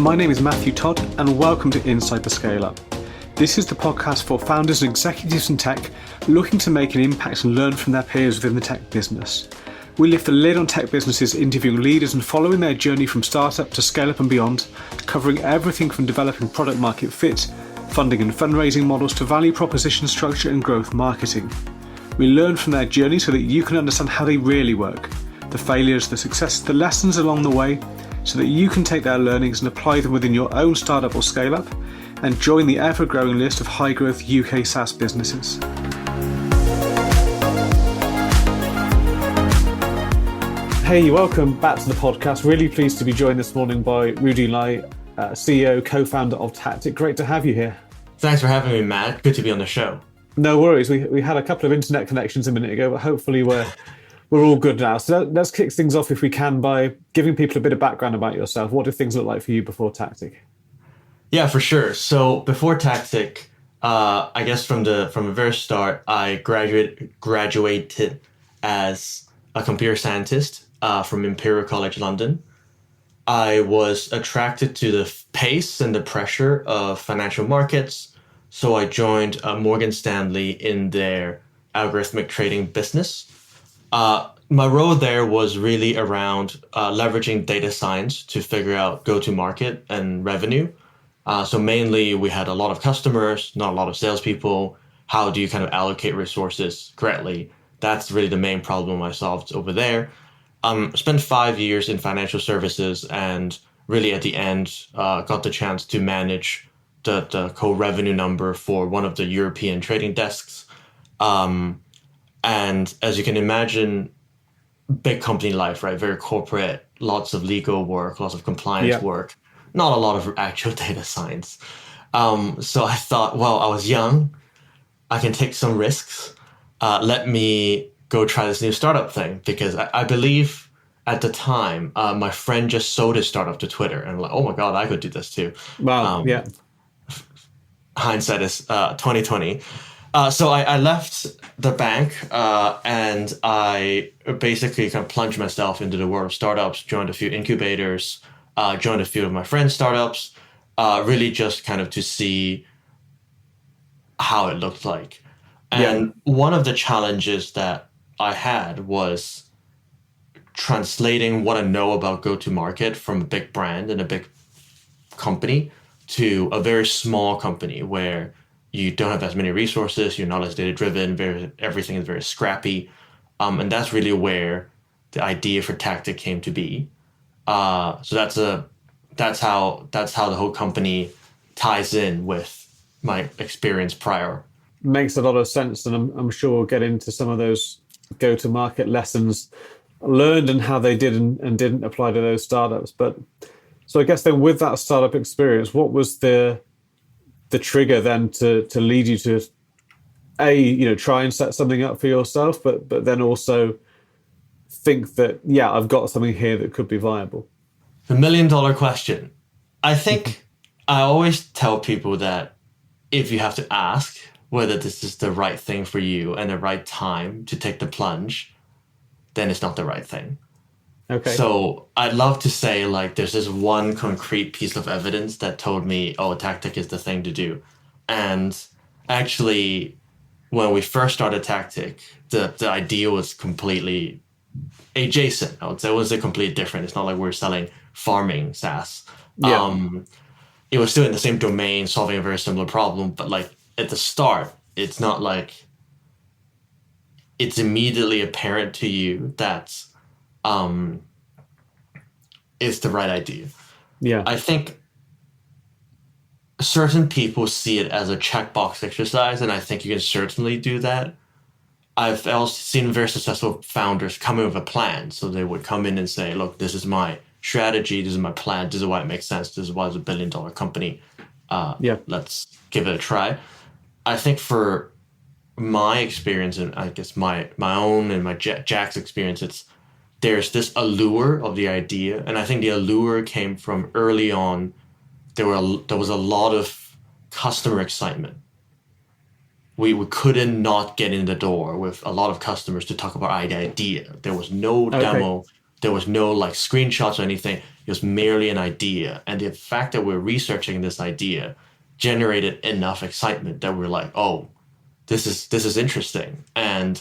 My name is Matthew Todd, and welcome to Inside the Scale Up. This is the podcast for founders and executives in tech looking to make an impact and learn from their peers within the tech business. We lift the lid on tech businesses, interviewing leaders and following their journey from startup to scale up and beyond, covering everything from developing product market fit, funding and fundraising models to value proposition structure and growth marketing. We learn from their journey so that you can understand how they really work, the failures, the successes, the lessons along the way, so that you can take their learnings and apply them within your own startup or scale up and join the ever-growing list of high-growth UK SaaS businesses. Hey, welcome back to the podcast. Really pleased to be joined this morning by Rudy Lai, CEO, co-founder of Tactic. Great to have you here. Thanks for having me, Matt. Good to be on the show. No worries. We had a couple of internet connections a minute ago, but hopefully we're all good now. So let's kick things off, if we can, by giving people a bit of background about yourself. What did things look like for you before Tactic? Yeah, for sure. So before Tactic, I guess from the very start, I graduated as a computer scientist from Imperial College London. I was attracted to the pace and the pressure of financial markets, so I joined Morgan Stanley in their algorithmic trading business. My role there was really around leveraging data science to figure out go-to-market and revenue. So mainly we had a lot of customers, not a lot of salespeople. How do you kind of allocate resources correctly? That's really the main problem I solved over there. Spent 5 years in financial services, and really at the end got the chance to manage the co-revenue number for one of the European trading desks. And as you can imagine, big company life, right? Very corporate, lots of legal work, lots of compliance work, not a lot of actual data science. So I thought, well, I was young, I can take some risks. Let me go try this new startup thing, because I believe at the time, my friend just sold his startup to Twitter, and I'm like, oh my God, I could do this too. Wow, yeah. Hindsight is 2020. So I left the bank and I basically kind of plunged myself into the world of startups, joined a few incubators, joined a few of my friends' startups, really just kind of to see how it looked like. And one of the challenges that I had was translating what I know about go-to-market from a big brand and a big company to a very small company where you don't have as many resources, you're not as data-driven, everything is very scrappy. And that's really where the idea for Tactic came to be. So that's how the whole company ties in with my experience prior. Makes a lot of sense, and I'm sure we'll get into some of those go-to-market lessons learned and how they did and didn't apply to those startups. But so I guess then, with that startup experience, what was the trigger then to lead you to try and set something up for yourself, but then also think that, I've got something here that could be viable? The $1 million question. I think I always tell people that if you have to ask whether this is the right thing for you and the right time to take the plunge, then it's not the right thing. Okay. So I'd love to say, like, there's this one concrete piece of evidence that told me, oh, Tactic is the thing to do. And actually, when we first started Tactic, the idea was completely adjacent. I would say it was completely different. It's not like we're selling farming SaaS. It was still in the same domain, solving a very similar problem. But like at the start, it's not like it's immediately apparent to you that is the right idea. I think certain people see it as a checkbox exercise, and I think you can certainly do that. I've also seen very successful founders come in with a plan. So they would come in and say, look, this is my strategy, this is my plan, this is why it makes sense, this is why it's $1 billion company. Let's give it a try. I think for my experience, and I guess my own and my Jack's experience, there's this allure of the idea. And I think the allure came from early on. There was a lot of customer excitement. We couldn't not get in the door with a lot of customers to talk about the idea. There was no demo There was no like screenshots or anything. It was merely an idea. And the fact that we're researching this idea generated enough excitement that we're like, oh, this is interesting. And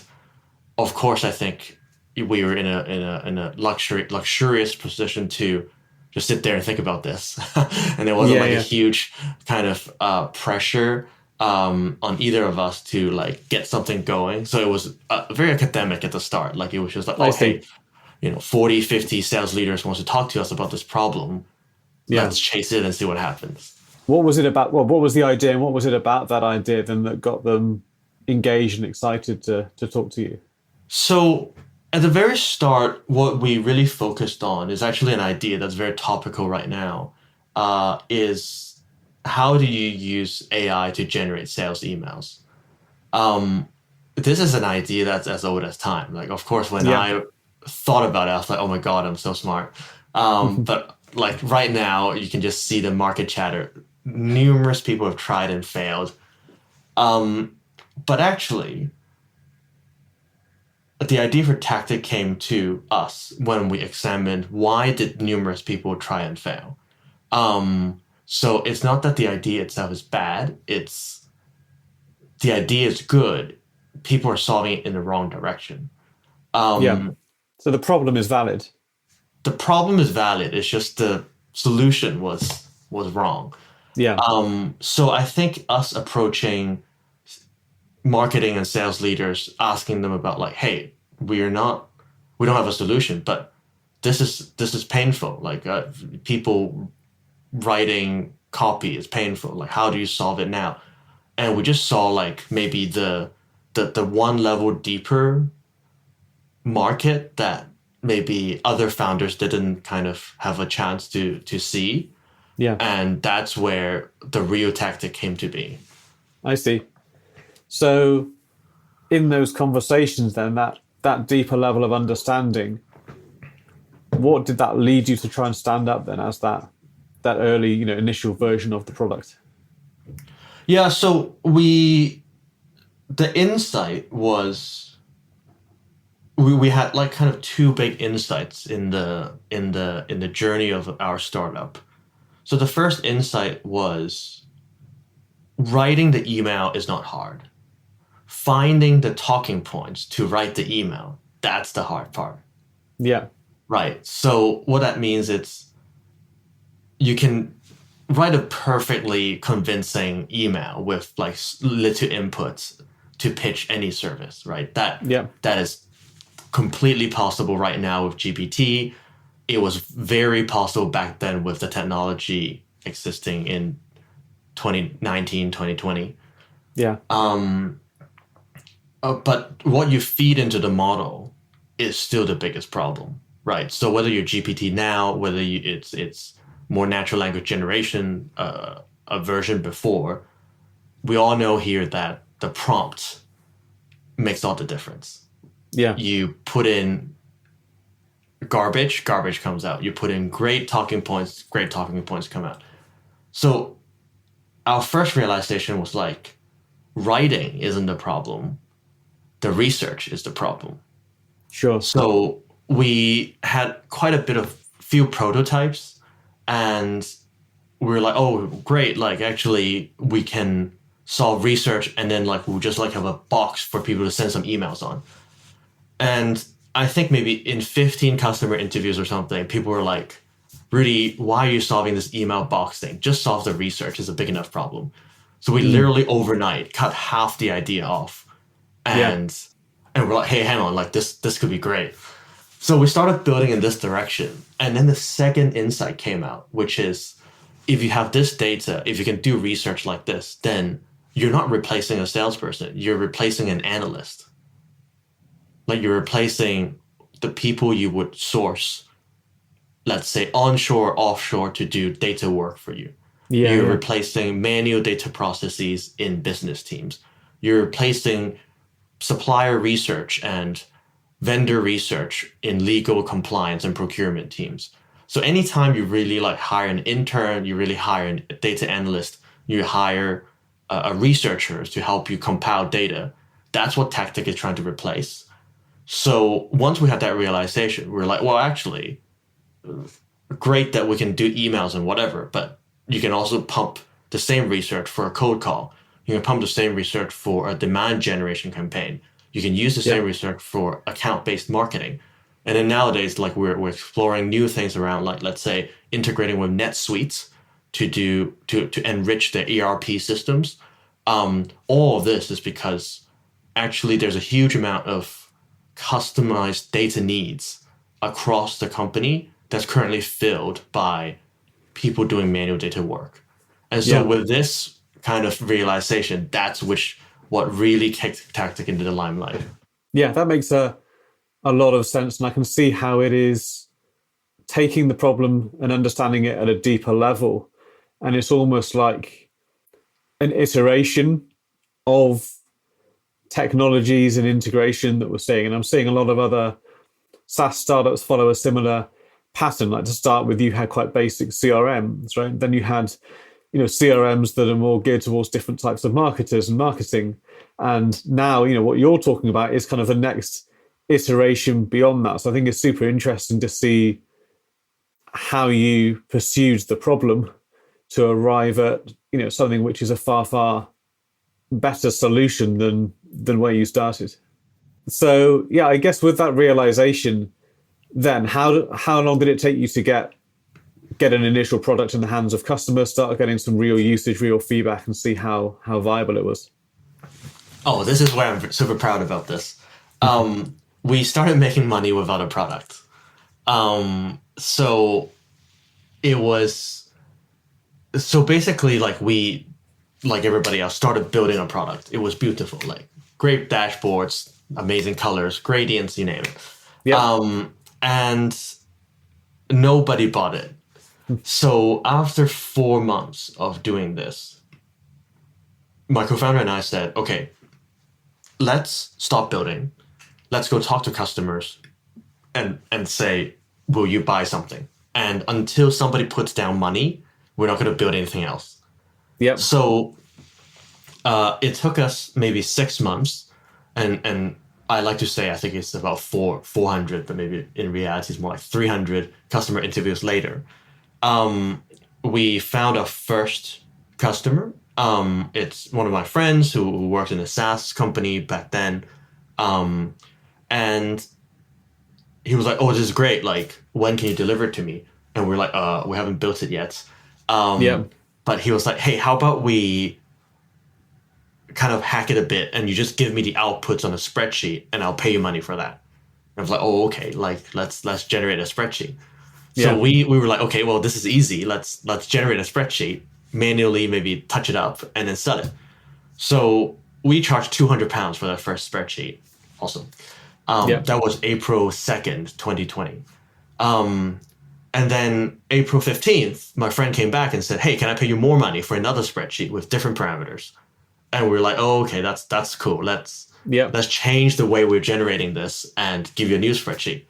of course, I think we were in a luxurious position to just sit there and think about this, and there wasn't Yeah, like a yeah. huge kind of pressure on either of us to like get something going. So it was very academic at the start. Like it was just like, I oh, see. hey, 40, 50 sales leaders wants to talk to us about this problem. Yeah. Let's chase it and see what happens. What was it about? Well, what was the idea, and what was it about that idea then that got them engaged and excited to talk to you? So at the very start, what we really focused on is actually an idea that's very topical right now. Is how do you use AI to generate sales emails? Um, this is an idea that's as old as time. Like, of course, when Yeah. I thought about it, I was like, oh my God, I'm so smart. But like right now, you can just see the market chatter. Numerous people have tried and failed. Um, but actually, the idea for tactic came to us when we examined why did numerous people try and fail. So it's not that the idea itself is bad, it's the idea is good. People are solving it in the wrong direction. Yeah. Um, So the problem is valid. the problem is valid, it's just the solution was wrong. Yeah. So I think us approaching marketing and sales leaders, asking them about like, hey, we don't have a solution, but this is painful. Like people writing copy is painful. Like how do you solve it now? And we just saw like maybe the one level deeper market that maybe other founders didn't kind of have a chance to see. Yeah. And that's where the real tactic came to be. I see. So in those conversations then, that deeper level of understanding, what did that lead you to try and stand up then as that early, initial version of the product? Yeah, so the insight was we had like kind of two big insights in the journey of our startup. So the first insight was writing the email is not hard. Finding the talking points to write the email, that's the hard part. Yeah. Right. So what that means is you can write a perfectly convincing email with like little inputs to pitch any service, right? Yeah. That is completely possible right now with GPT. It was very possible back then with the technology existing in 2019, 2020. Yeah. But what you feed into the model is still the biggest problem, right? So whether you're GPT now, whether it's more natural language generation, a version before, we all know here that the prompt makes all the difference. Yeah. You put in garbage comes out. You put in great talking points come out. So our first realization was like, writing isn't the problem. The research is the problem. Sure. So we had quite a bit of few prototypes and we were like, oh, great. Like actually we can solve research and then like we'll just like have a box for people to send some emails on. And I think maybe in 15 customer interviews or something, people were like, Rudy, why are you solving this email box thing? Just solve the research. It's a big enough problem. So we literally overnight cut half the idea off. And we're like, hey, hang on, like this could be great. So we started building in this direction. And then the second insight came out, which is if you have this data, if you can do research like this, then you're not replacing a salesperson. You're replacing an analyst. Like you're replacing the people you would source, let's say onshore, offshore to do data work for you. You're replacing manual data processes in business teams. You're replacing supplier research and vendor research in legal compliance and procurement teams. So anytime you really like hire an intern, you really hire a data analyst, you hire a researcher to help you compile data, that's what Tactic is trying to replace. So once we had that realization, we were like, well, actually, great that we can do emails and whatever, but you can also pump the same research for a cold call. You can pump the same research for a demand generation campaign. You can use the Yeah. same research for account-based marketing. And then nowadays, like we're exploring new things around, like let's say integrating with NetSuite to enrich their ERP systems. All of this is because actually there's a huge amount of customized data needs across the company that's currently filled by people doing manual data work. And so Yeah. with this kind of realization, that's what really kicked Tactic into the limelight. Yeah, that makes a lot of sense. And I can see how it is taking the problem and understanding it at a deeper level. And it's almost like an iteration of technologies and integration that we're seeing. And I'm seeing a lot of other SaaS startups follow a similar pattern. Like to start with, you had quite basic CRMs, right? Then you had, CRMs that are more geared towards different types of marketers and marketing. And now, what you're talking about is kind of the next iteration beyond that. So I think it's super interesting to see how you pursued the problem to arrive at, something which is a far, far better solution than where you started. So yeah, I guess with that realization, then how long did it take you to get an initial product in the hands of customers, start getting some real usage, real feedback, and see how viable it was? Oh, this is where I'm super proud about this. We started making money without a product. So it was so basically like we like everybody else started building a product. It was beautiful, like great dashboards, amazing colors, gradients, you name it. Yeah. And nobody bought it. So after 4 months of doing this, my co-founder and I said, okay, let's stop building. Let's go talk to customers and say, will you buy something? And until somebody puts down money, we're not going to build anything else. Yep. So it took us maybe 6 months, and I like to say I think it's about 400, but maybe in reality it's more like 300 customer interviews later. We found our first customer. It's one of my friends who worked in a SaaS company back then, and he was like, "Oh, this is great! Like, when can you deliver it to me?" And we're like, we haven't built it yet." Yep. But he was like, "Hey, how about we kind of hack it a bit, and you just give me the outputs on a spreadsheet, and I'll pay you money for that." And I was like, "Oh, okay. Like, let's generate a spreadsheet." So Yeah. we were like, "Okay, well, this is easy. Let's generate a spreadsheet, manually, maybe touch it up, and then sell it." So we charged £200 for that first spreadsheet. Awesome. Yep. That was April 2nd, 2020. And then April 15th, my friend came back and said, "Hey, can I pay you more money for another spreadsheet with different parameters?" And we were like, "Oh, okay, that's cool. Yep. Let's change the way we're generating this and give you a new spreadsheet."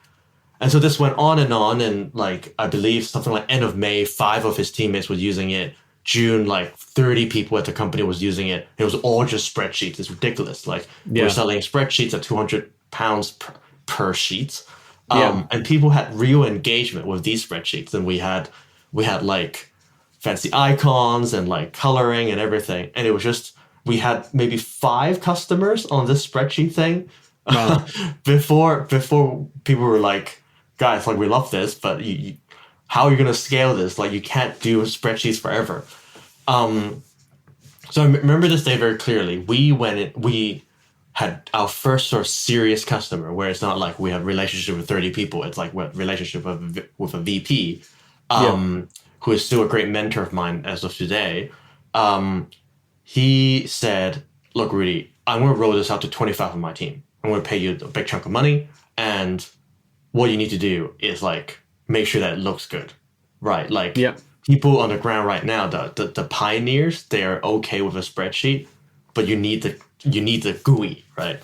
And so this went on, and like I believe something like end of May, 5 of his teammates were using it. June, like 30 people at the company was using it. It was all just spreadsheets. It's ridiculous. Like Yeah. we're selling spreadsheets at £200 per sheet. Yeah. And people had real engagement with these spreadsheets, and we had like fancy icons and like coloring and everything, and it was just we had maybe 5 customers on this spreadsheet thing. Wow. before people were like, "Guys, like we love this, but how are you going to scale this? Like you can't do spreadsheets forever." So I remember this day very clearly. We had our first sort of serious customer, where it's not like we have a relationship with 30 people. It's like we have a relationship with a VP, who is still a great mentor of mine as of today. He said, "Look, Rudy, I'm going to roll this out to 25 of my team. I'm going to pay you a big chunk of money, and what you need to do is like make sure that it looks good, right? Like Yeah. people on the ground right now, the pioneers, they're okay with a spreadsheet, but you need the GUI, right?"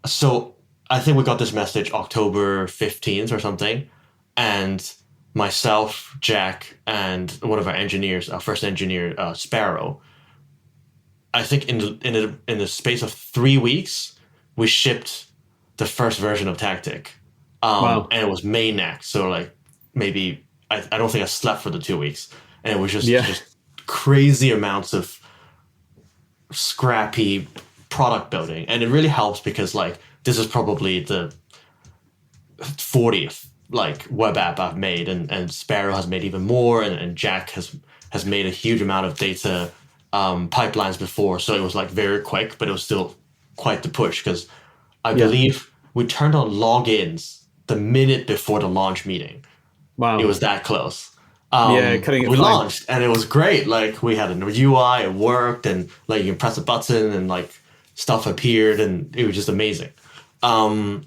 So I think we got this message October 15th or something, and myself, Jack, and one of our engineers, our first engineer, Sparrow, I think in the space of 3 weeks, we shipped the first version of Tactic, Wow. and it was May next. So like maybe I don't think I slept for the 2 weeks, and it was Yeah. just crazy amounts of scrappy product building, and it really helps because like this is probably the 40th like web app I've made, and Sparrow has made even more, and Jack has made a huge amount of data pipelines before, so it was like very quick, but it was still quite the push because I Yeah. believe we turned on logins the minute before the launch meeting. It Wow. was that close. Yeah. Cutting it We fine. launched and it was great. Like we had a new UI, it worked, and like you can press a button and like stuff appeared, and it was just amazing. Um,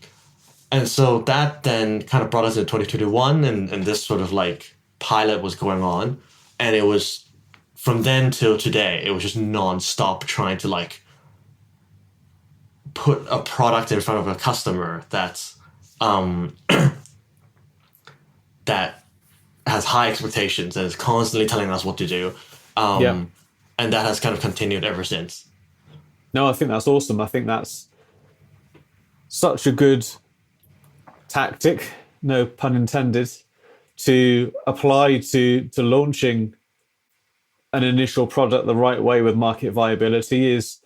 and so that then kind of brought us into 2021, and this sort of like pilot was going on, and it was from then till today, it was just nonstop trying to like put a product in front of a customer um, that has high expectations and is constantly telling us what to do. Yeah. And that has kind of continued ever since. No, I think that's awesome. I think that's such a good tactic, no pun intended, to apply to launching an initial product the right way with market viability. Is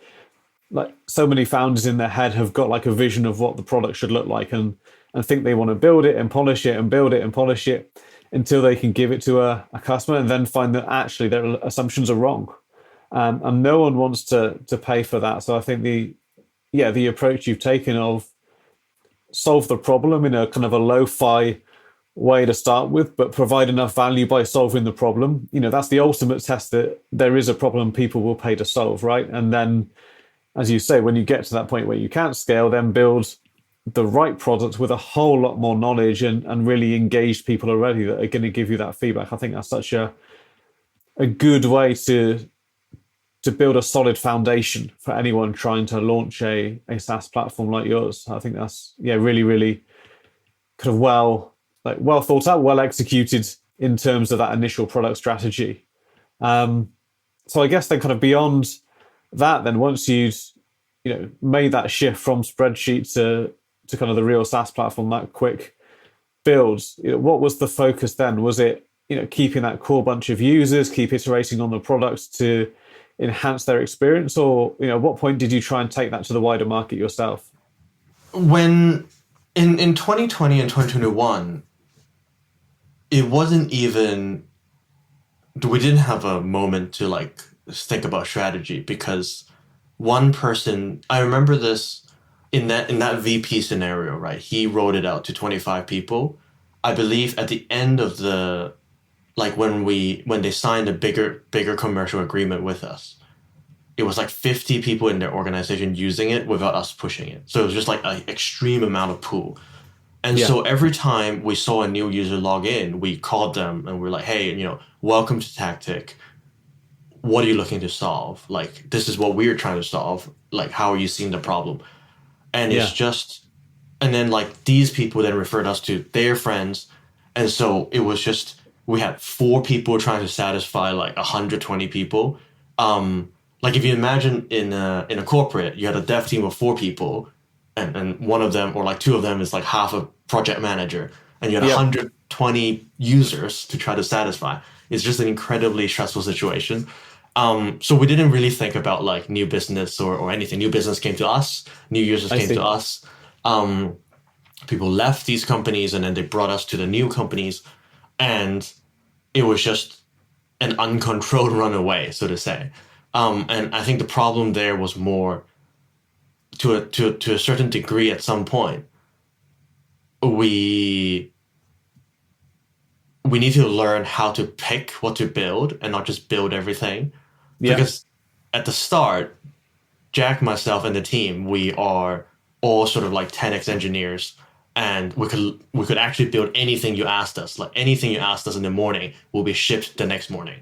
like so many founders in their head have got like a vision of what the product should look like, and think they want to build it and polish it and build it and polish it until they can give it to a customer, and then find that actually their assumptions are wrong. And no one wants to pay for that. So I think the approach you've taken of solve the problem in a kind of a lo-fi way to start with, but provide enough value by solving the problem. That's the ultimate test that there is a problem people will pay to solve, right? And then, as you say, when you get to that point where you can't scale, then build the right product with a whole lot more knowledge and really engaged people already that are going to give you that feedback. I think that's such a good way to build a solid foundation for anyone trying to launch a SaaS platform like yours. I think that's really, really kind of well thought out, well executed in terms of that initial product strategy. So I guess then kind of beyond that, then once you'd made that shift from spreadsheet to kind of the real SaaS platform, that quick builds, what was the focus then? Was it keeping that core bunch of users, keep iterating on the products to enhance their experience, or at what point did you try and take that to the wider market yourself? When in 2020 and 2021, it wasn't even, we didn't have a moment to like think about strategy because one person, I remember this in that VP scenario, right? He wrote it out to 25 people. I believe at the end of the like when they signed a bigger commercial agreement with us, it was like 50 people in their organization using it without us pushing it. So it was just like an extreme amount of pool. And Yeah. so every time we saw a new user log in, we called them and we're like, hey, welcome to Tactic. What are you looking to solve? Like, this is what we're trying to solve. Like, how are you seeing the problem? And it's Yeah. just, and then like these people then referred us to their friends. And so it was just, we had 4 people trying to satisfy like 120 people. Like if you imagine in a corporate, you had a dev team of 4 people, and one of them or like 2 of them is like half a project manager, and you had Yep. 120 users to try to satisfy. It's just an incredibly stressful situation. So we didn't really think about like new business or anything. New business came to us, new users I came to see. us. People left these companies and then they brought us to the new companies, and it was just an uncontrolled runaway, so to say. And I think the problem there was more to a certain degree at some point. We we need to learn how to pick what to build and not just build everything. Yeah. Because at the start, Jack, myself, and the team, we are all sort of like 10x engineers, and we could actually build anything you asked us. Like anything you asked us in the morning will be shipped the next morning.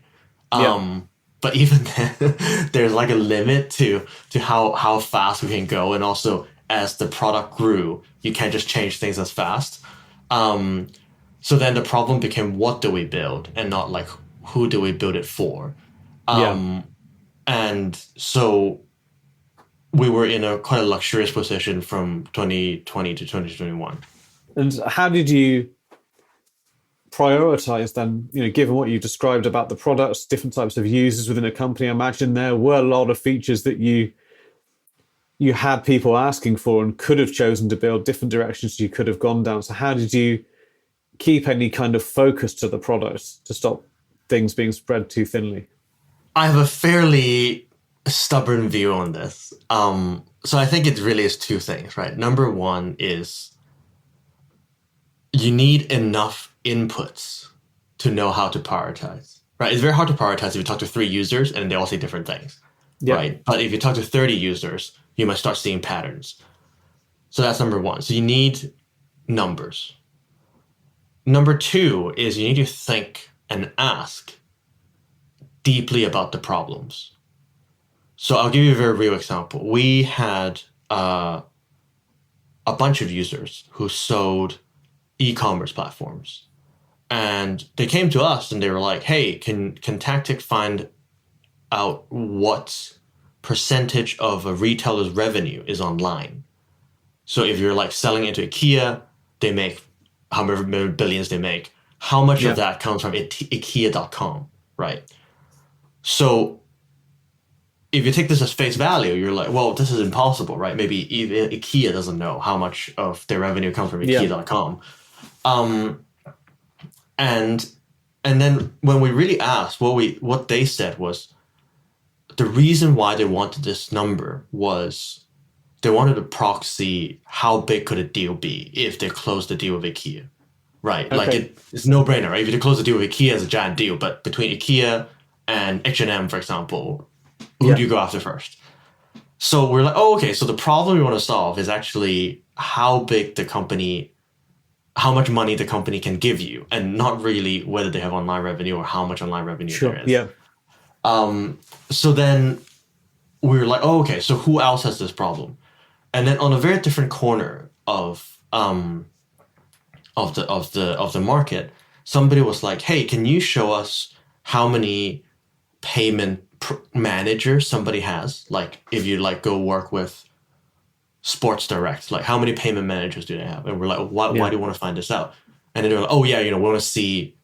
Yeah. But even then, there's like a limit to how fast we can go, and also as the product grew, you can't just change things as fast. Um, so then the problem became, what do we build, and not like who do we build it for? Yeah. And so we were in a quite a luxurious position from 2020 to 2021. And how did you prioritize then, given what you described about the products, different types of users within a company? I imagine there were a lot of features that you had people asking for and could have chosen to build, different directions you could have gone down. So how did you keep any kind of focus to the product to stop things being spread too thinly? I have a fairly stubborn view on this. So I think it really is two things, right? Number one is you need enough inputs to know how to prioritize, right? It's very hard to prioritize if you talk to 3 users and they all say different things, right? But if you talk to 30 users, you might start seeing patterns. So that's number one. So you need numbers. Number two is you need to think and ask deeply about the problems. So I'll give you a very real example. We had a bunch of users who sold e-commerce platforms, and they came to us and they were like, "Hey, can Tactic find out what percentage of a retailer's revenue is online? So if you're like selling into IKEA, they make however many billions they make. How much of that comes from IKEA.com, right?" So if you take this as face value, you're like, well, this is impossible, right? Maybe even IKEA doesn't know how much of their revenue comes from IKEA.com. And then when we really asked, what they said was the reason why they wanted this number was they wanted to proxy how big could a deal be if they closed the deal with IKEA, right? Okay. Like it's no brainer, right? If you close the deal with IKEA, it's a giant deal, but between IKEA and H&M, for example, who do you go after first? So we're like, oh, okay. So the problem we want to solve is actually how big the company, how much money the company can give you, and not really whether they have online revenue or how much online revenue there is. Yeah. So then we were like, oh, okay. So who else has this problem? And then on a very different corner of the market, somebody was like, hey, can you show us how many payment managers somebody has? Like if you like go work with Sports Direct, like how many payment managers do they have? And we're like, why do you want to find this out? And then they're like, oh yeah, we want to see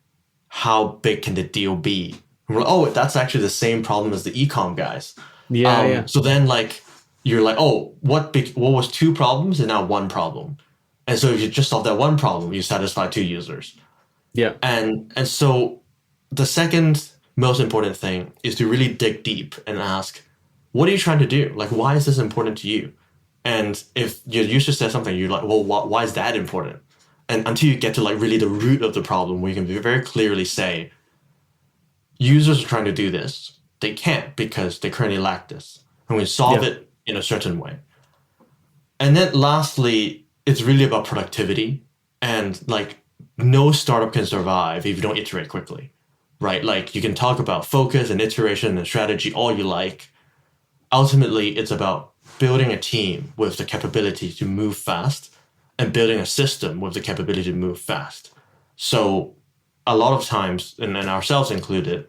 how big can the deal be. And we're like, oh, that's actually the same problem as the e-com guys. So then like you're like, oh, what was 2 problems and now 1 problem. And so if you just solve that 1 problem, you satisfy 2 users. Yeah. And so the second most important thing is to really dig deep and ask, what are you trying to do? Like, why is this important to you? And if your user says something, you're like, well, why is that important? And until you get to like really the root of the problem, where you can very clearly say, users are trying to do this. They can't because they currently lack this. And we solve it in a certain way. And then lastly, it's really about productivity. And like no startup can survive if you don't iterate quickly, right? Like you can talk about focus and iteration and strategy all you like. Ultimately, it's about building a team with the capability to move fast and building a system with the capability to move fast. So a lot of times, and ourselves included,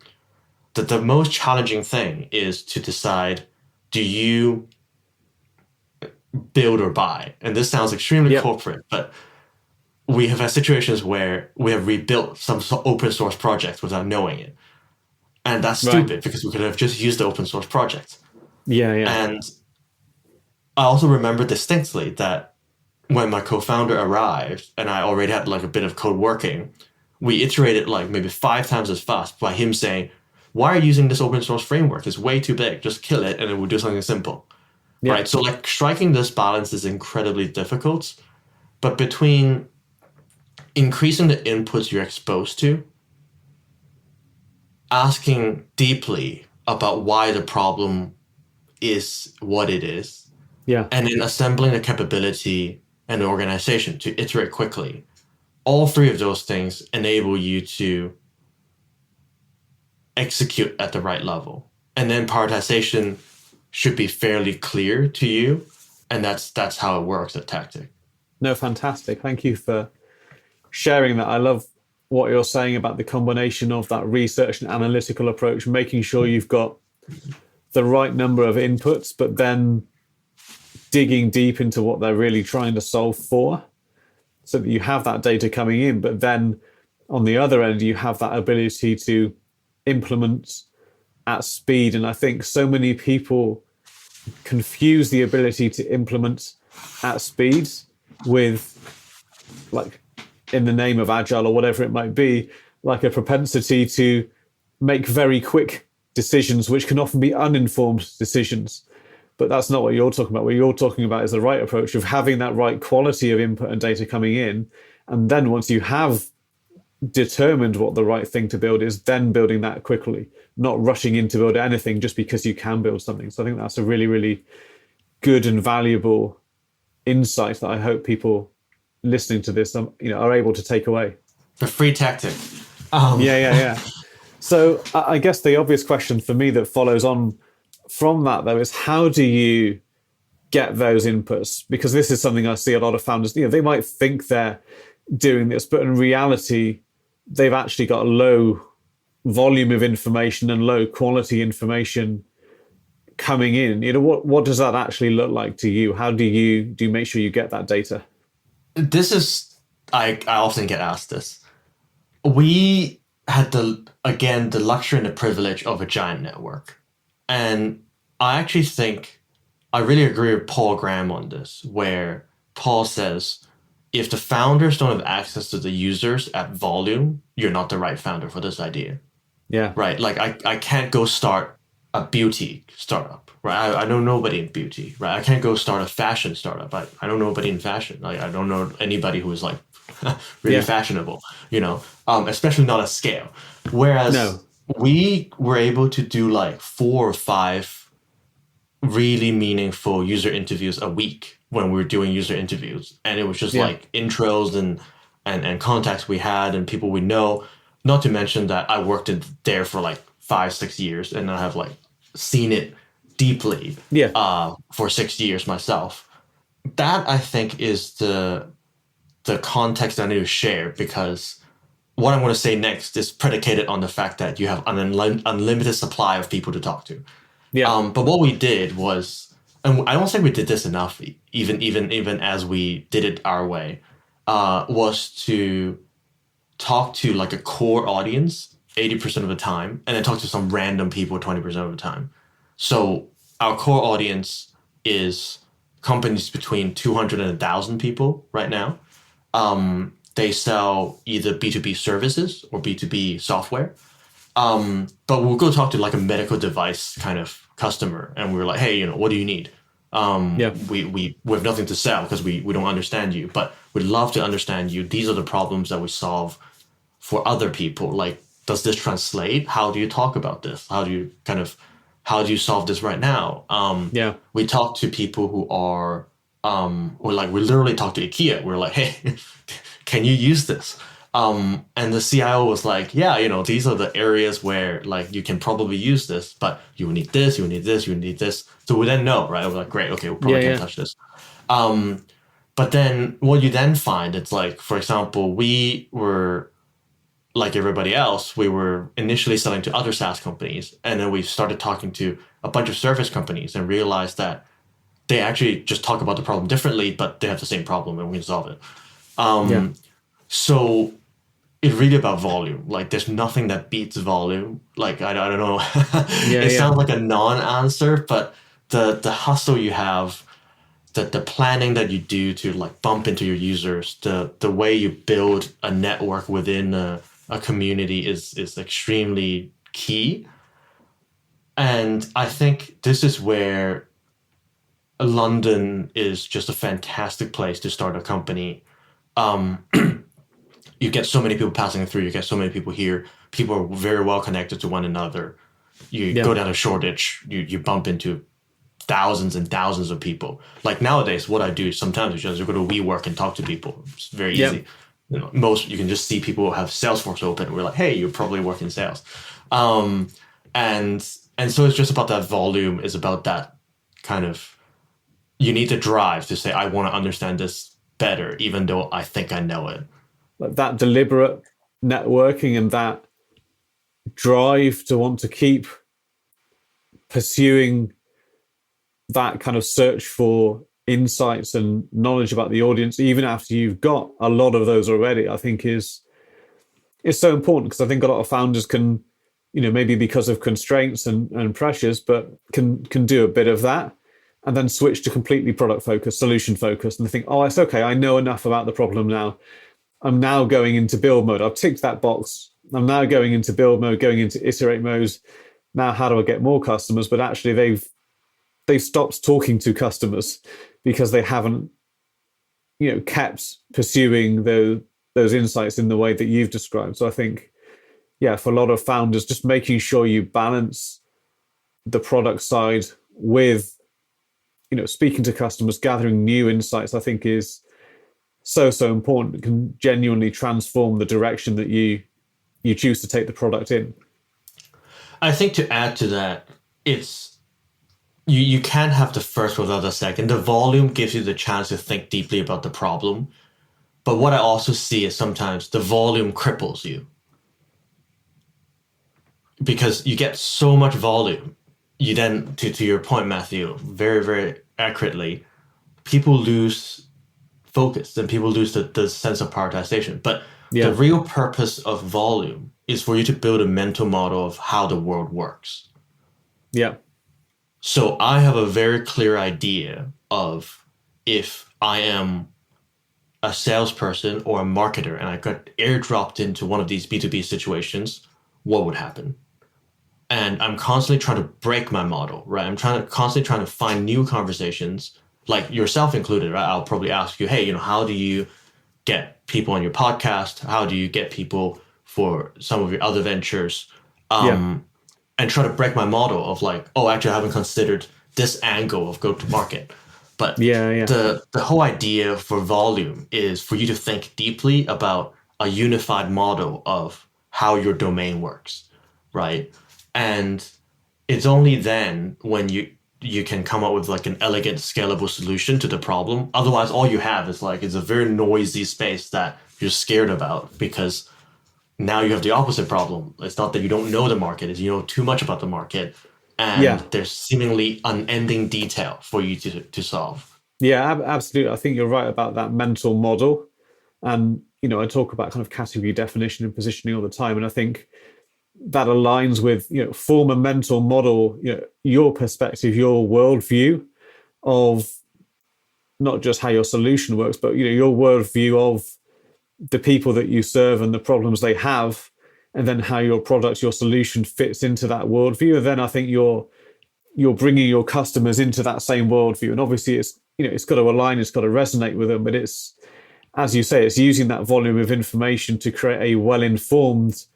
that the most challenging thing is to decide, do you build or buy? And this sounds extremely corporate, but we have had situations where we have rebuilt some open source projects without knowing it. And that's stupid because we could have just used the open source project. And I also remember distinctly that when my co-founder arrived and I already had like a bit of code working, we iterated like maybe 5 times as fast by him saying, why are you using this open source framework? It's way too big. Just kill it and then we'll do something simple. Right? So like striking this balance is incredibly difficult. But between increasing the inputs you're exposed to, asking deeply about why the problem is what it is, and then assembling the capability and the organization to iterate quickly, all 3 of those things enable you to execute at the right level. And then prioritization should be fairly clear to you. And that's how it works at Tactic. No, fantastic. Thank you for sharing that. I love what you're saying about the combination of that research and analytical approach, making sure you've got the right number of inputs, but then digging deep into what they're really trying to solve for, so that you have that data coming in, but then on the other end, you have that ability to implement at speed. And I think so many people confuse the ability to implement at speed with, like, in the name of agile or whatever it might be, like a propensity to make very quick decisions, which can often be uninformed decisions. But that's not what you're talking about. What you're talking about is the right approach of having that right quality of input and data coming in. And then once you have determined what the right thing to build is, then building that quickly, not rushing in to build anything just because you can build something. So I think that's a really, really good and valuable insight that I hope people listening to this, are able to take away. The free tactic. Yeah. So I guess the obvious question for me that follows on from that, though, is how do you get those inputs? Because this is something I see a lot of founders, they might think they're doing this, but in reality, they've actually got a low volume of information and low quality information coming in. What does that actually look like to you? How do you make sure you get that data? This is, I often get asked this. We had the luxury and the privilege of a giant network. And I actually think I really agree with Paul Graham on this, where Paul says, if the founders don't have access to the users at volume, you're not the right founder for this idea. Yeah. Right. Like I can't go start a beauty startup. Right. I know nobody in beauty. Right. I can't go start a fashion startup. I don't know nobody in fashion. Like I don't know anybody who is like really fashionable, especially not at scale. Whereas we were able to do like 4 or 5 really meaningful user interviews a week when we were doing user interviews. And it was just like intros and contacts we had and people we know, not to mention that I worked in there for like 5-6 years and I have like seen it deeply for 6 years myself. That I think is the context I need to share, because what I'm going to say next is predicated on the fact that you have an unlimited supply of people to talk to. Yeah. But what we did was, and I don't think we did this enough, even as we did it our way, was to talk to like a core audience 80% of the time, and then talk to some random people 20% of the time. So our core audience is companies between 200 and 1,000 people right now. They sell either B2B services or B2B software. But we'll go talk to like a medical device kind of customer, and we were like, hey, what do you need? We have nothing to sell because we don't understand you, but we'd love to understand you. These are the problems that we solve for other people. Like, does this translate? How do you talk about this? How do you solve this right now? We talk to people who are, we literally talked to IKEA. We're like, hey, can you use this? And the CIO was like, yeah, these are the areas where like you can probably use this, but you will need this, you will need this, you will need this. So we then know, right? We're like, great, okay, we probably can't touch this. But then what you then find, it's like, for example, we were like everybody else, we were initially selling to other SaaS companies, and then we started talking to a bunch of service companies and realized that they actually just talk about the problem differently, but they have the same problem and we can solve it. So it's really about volume. Like, there's nothing that beats volume. Like, I don't know. Sounds like a non-answer, but the hustle you have, the planning that you do to like bump into your users, the way you build a network within a community is extremely key. And I think this is where London is just a fantastic place to start a company. You get so many people passing through. You get so many people here. People are very well connected to one another. You go down a Shoreditch, you bump into thousands and thousands of people. Like nowadays, what I do sometimes is just go to WeWork and talk to people. It's very easy. You can just see people who have Salesforce open. We're like, hey, you probably work in sales. And so it's just about that volume. It's about that kind of, you need to drive to say, I want to understand this better, even though I think I know it. Like that deliberate networking and that drive to want to keep pursuing that kind of search for insights and knowledge about the audience, even after you've got a lot of those already, I think is so important, because I think a lot of founders can, maybe because of constraints and pressures, but can do a bit of that and then switch to completely product focused, solution focused, and they think, oh, it's okay, I know enough about the problem now. I'm now going into build mode. I've ticked that box. I'm now going into build mode, going into iterate mode. Now, how do I get more customers? But actually, they've stopped talking to customers because they haven't, kept pursuing those insights in the way that you've described. So I think, yeah, for a lot of founders, just making sure you balance the product side with, speaking to customers, gathering new insights, I think is so important. It can genuinely transform the direction that you choose to take the product in. I think to add to that, it's you can't have the first without the second. The volume gives you the chance to think deeply about the problem. But what I also see is sometimes the volume cripples you. Because you get so much volume, you then, to your point, Matthew, very, very accurately, people lose focus and people lose the sense of prioritization. But the real purpose of volume is for you to build a mental model of how the world works. Yeah. So I have a very clear idea of, if I am a salesperson or a marketer and I got airdropped into one of these B2B situations, what would happen? And I'm constantly trying to break my model, right? I'm constantly trying to find new conversations, like yourself included, right? I'll probably ask you, hey, how do you get people on your podcast? How do you get people for some of your other ventures? And try to break my model of like, oh, actually, I haven't considered this angle of go-to-market. But the whole idea for volume is for you to think deeply about a unified model of how your domain works, right? And it's only then when you can come up with like an elegant, scalable solution to the problem. Otherwise, all you have is like, it's a very noisy space that you're scared about, because now you have the opposite problem. It's not that you don't know the market, it's you know too much about the market, and there's seemingly unending detail for you to solve. Yeah, absolutely. I think you're right about that mental model. And, I talk about kind of category definition and positioning all the time. And I think that aligns with, form a mental model, your perspective, your worldview of not just how your solution works, but, your worldview of the people that you serve and the problems they have, and then how your product, your solution fits into that worldview. And then I think you're bringing your customers into that same worldview. And obviously it's got to align, it's got to resonate with them. But it's, as you say, it's using that volume of information to create a well-informed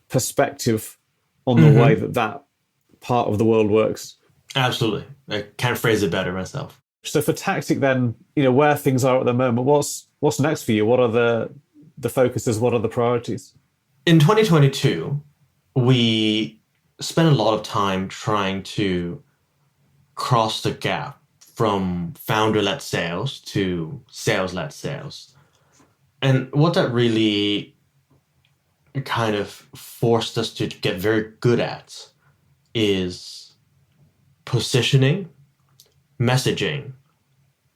perspective on the way that part of the world works. Absolutely. I can't phrase it better myself. So for Tactic then, where things are at the moment, what's next for you? What are the focuses? What are the priorities? In 2022, we spent a lot of time trying to cross the gap from founder-led sales to sales-led sales. And what that really kind of forced us to get very good at is positioning, messaging,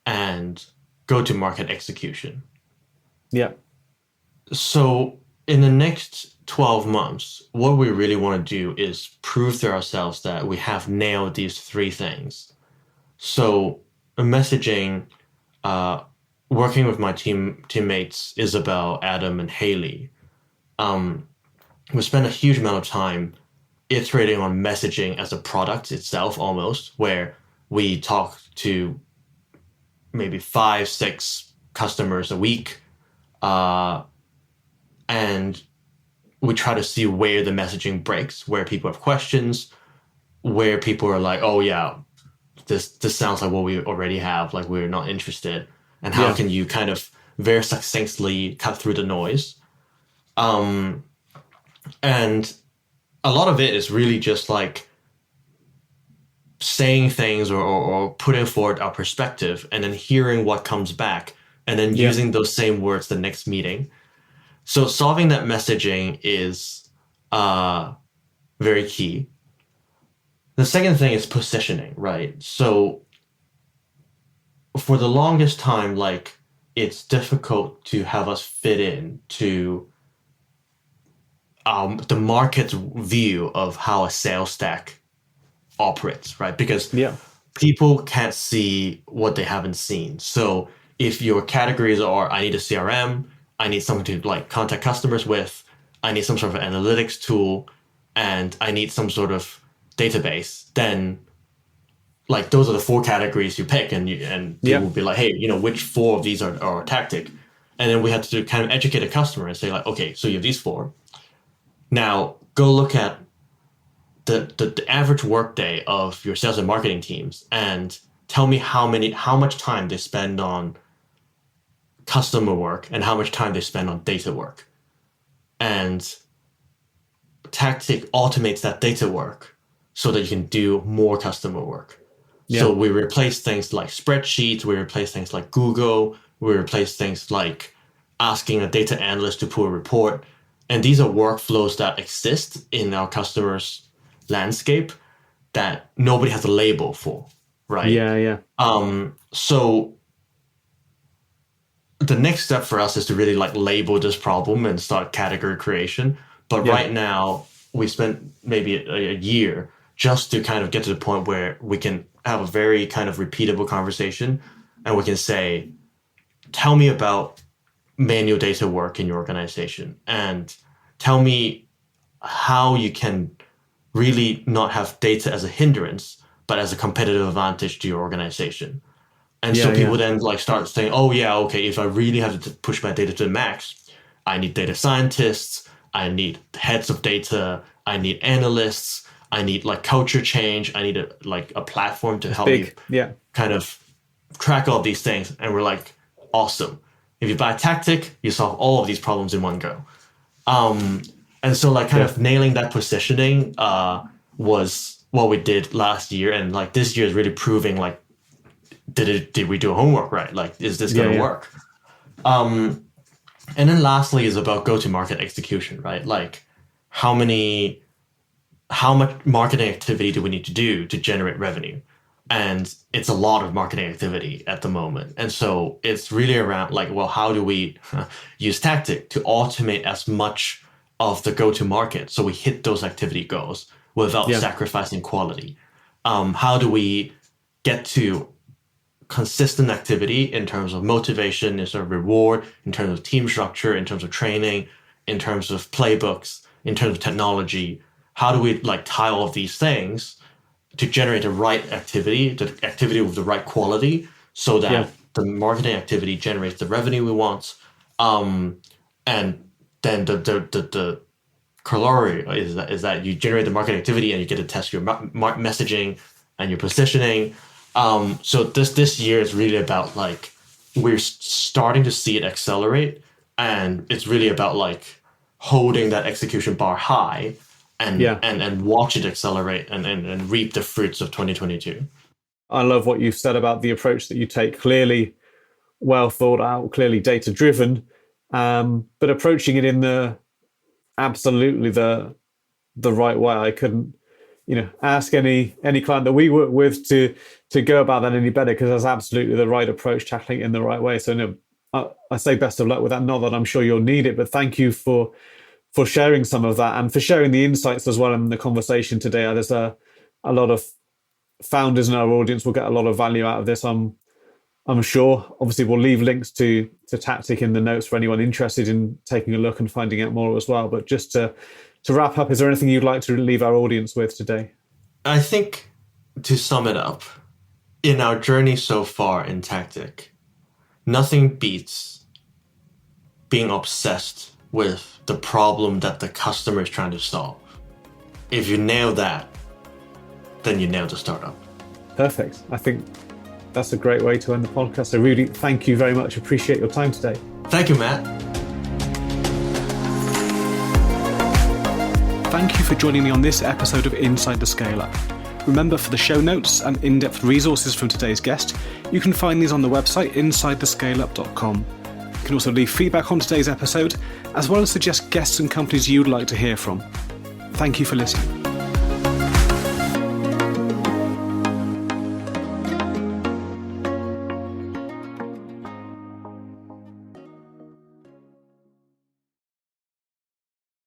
and go-to-market execution. Yeah. So in the next 12 months, what we really want to do is prove to ourselves that we have nailed these three things. So messaging, working with my teammates, Isabel, Adam, and Haley, we spent a huge amount of time iterating on messaging as a product itself, almost, where we talk to maybe 5-6 customers a week, and we try to see where the messaging breaks, where people have questions, where people are like, oh yeah, this sounds like what we already have, like we're not interested, and how can you kind of very succinctly cut through the noise. And a lot of it is really just like saying things or putting forward our perspective and then hearing what comes back and then using those same words the next meeting. So solving that messaging is very key. The second thing is positioning, right? So for the longest time, like it's difficult to have us fit in to the market's view of how a sales stack operates, right? Because Yeah. people can't see what they haven't seen. So if your categories are, I need a CRM, I need something to like contact customers with, I need some sort of analytics tool, and I need some sort of database, then like those are the four categories you pick, and Yeah. people will be like, hey, which four of these are tactic, and then we had to kind of educate a customer and say like, okay, so you have these four. Now go look at the average workday of your sales and marketing teams and tell me how much time they spend on customer work and how much time they spend on data work. And Tactic automates that data work so that you can do more customer work. Yeah. So we replace things like spreadsheets, we replace things like Google, we replace things like asking a data analyst to pull a report. And these are workflows that exist in our customers' landscape that nobody has a label for, right? Yeah. So the next step for us is to really like label this problem and start category creation. But Yeah. right now, we spent maybe a year just to kind of get to the point where we can have a very kind of repeatable conversation, and we can say, tell me about manual data work in your organization, and tell me how you can really not have data as a hindrance, but as a competitive advantage to your organization. And so people then like start saying, oh yeah, okay, if I really have to push my data to the max, I need data scientists, I need heads of data, I need analysts, I need like culture change, I need a platform to help me kind of track all of these things. And we're like, awesome. If you buy Tactic, you solve all of these problems in one go. And so like kind of nailing that positioning was what we did last year. And like this year is really proving like, did we do homework right? Like, is this going to work? And then lastly is about go-to-market execution, right? Like how much marketing activity do we need to do to generate revenue? And it's a lot of marketing activity at the moment. And so it's really around like, well, how do we use Tactic to automate as much of the go-to-market so we hit those activity goals without sacrificing quality? How do we get to consistent activity in terms of motivation, in terms of reward, in terms of team structure, in terms of training, in terms of playbooks, in terms of technology? How do we like tie all of these things to generate the right activity, the activity with the right quality, so that the marketing activity generates the revenue we want? And then the corollary is that you generate the marketing activity and you get to test your messaging and your positioning. So this year is really about like we're starting to see it accelerate, and it's really about like holding that execution bar high and watch it accelerate and reap the fruits of 2022. I love what you've said about the approach that you take. Clearly well thought out, clearly data driven, but approaching it in the right way. I couldn't ask any client that we work with to go about that any better, because that's absolutely the right approach, tackling it in the right way. So I say best of luck with that. Not that I'm sure you'll need it, but thank you for sharing some of that and for sharing the insights as well in the conversation today. There's a lot of founders in our audience will get a lot of value out of this. I'm sure. Obviously, we'll leave links to Tactic in the notes for anyone interested in taking a look and finding out more as well. But just to wrap up, is there anything you'd like to leave our audience with today? I think to sum it up, in our journey so far in Tactic, nothing beats being obsessed with the problem that the customer is trying to solve. If you nail that, then you nail the startup. Perfect. I think that's a great way to end the podcast. So Rudy, thank you very much. Appreciate your time today. Thank you, Matt. Thank you for joining me on this episode of Inside the Scale Up. Remember, for the show notes and in-depth resources from today's guest, you can find these on the website insidethescaleup.com. You can also leave feedback on today's episode, as well as suggest guests and companies you'd like to hear from. Thank you for listening.